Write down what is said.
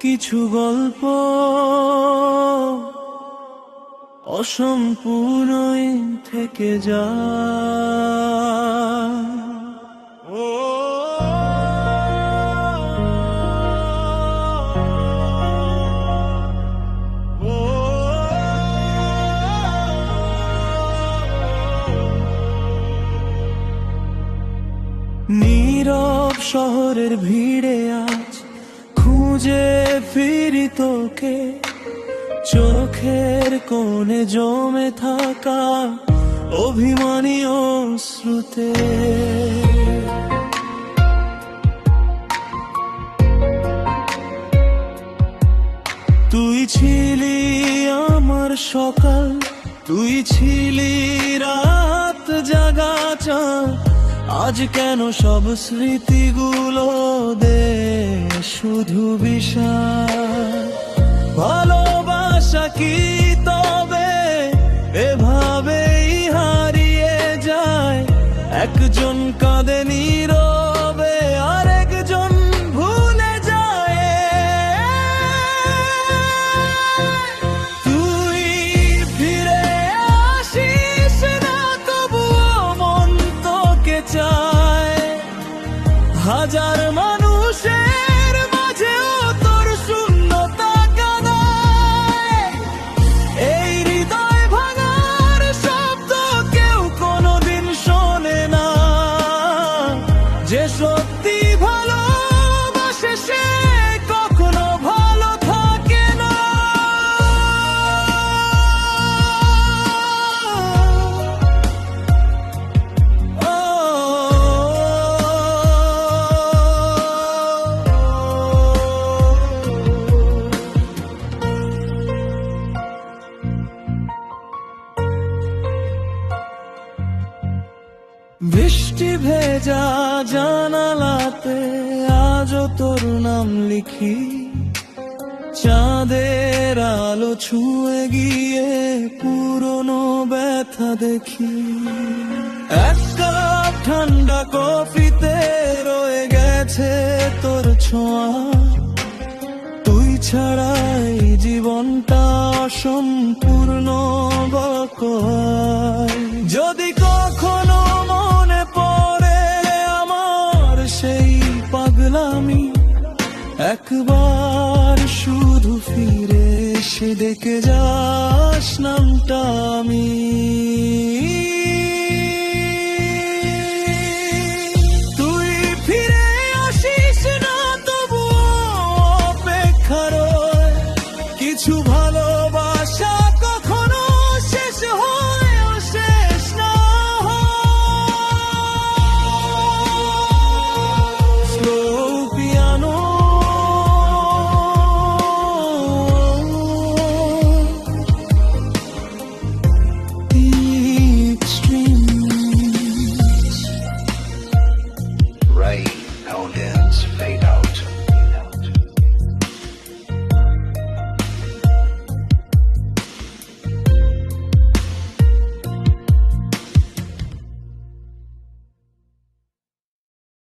কিছু গল্প অসম্পূর্ণই থেকে যায়। নীরব শহরের ভিড়ে আজ খুঁজে ফিরি তোকে, চোখের কোণে জমে থাকা অভিমানী অশ্রুতে। তুই ছিলি আমার সকাল, তুই ছিলি রাত জাগা চাঁদ। আজ কেন সব স্মৃতিগুলো দে শুধু বিষাদ। ভালোবাসা কি তবে এভাবেই হারিয়ে যায়? একজন কাঁদে নীরবে আর একজন ভুলে যায়। তুই ফিরে আসিস না, তবুও মন তোকে চায়। হাজার মানুষের মাঝেও তোর শূন্যতা কাঁদায়। এই হৃদয় ভাঙার শব্দ কেউ কোনোদিন শোনে না। যে সত্যি ভালোবাসে সে কখনো ভালো থাকে না। বৃষ্টি ভেজা জানালাতে আজও তোর নাম লিখি। চাঁদের আলো ছুঁয়ে গিয়ে পুরনো ব্যথা দেখি। এক কাপ ঠান্ডা কফিতে রয়ে গেছে তোর ছোঁয়া। তুই ছাড়াই জীবনটা অসম্পূর্ণ বকোয়। যদি কখনো মনে পড়ে আমার সেই পাগলামি, একবার শুধু ফিরে এসে ডেকে যাস নামটা আমি। তুই ফিরে আসিস না, তবুও অপেক্ষা রয় কিছু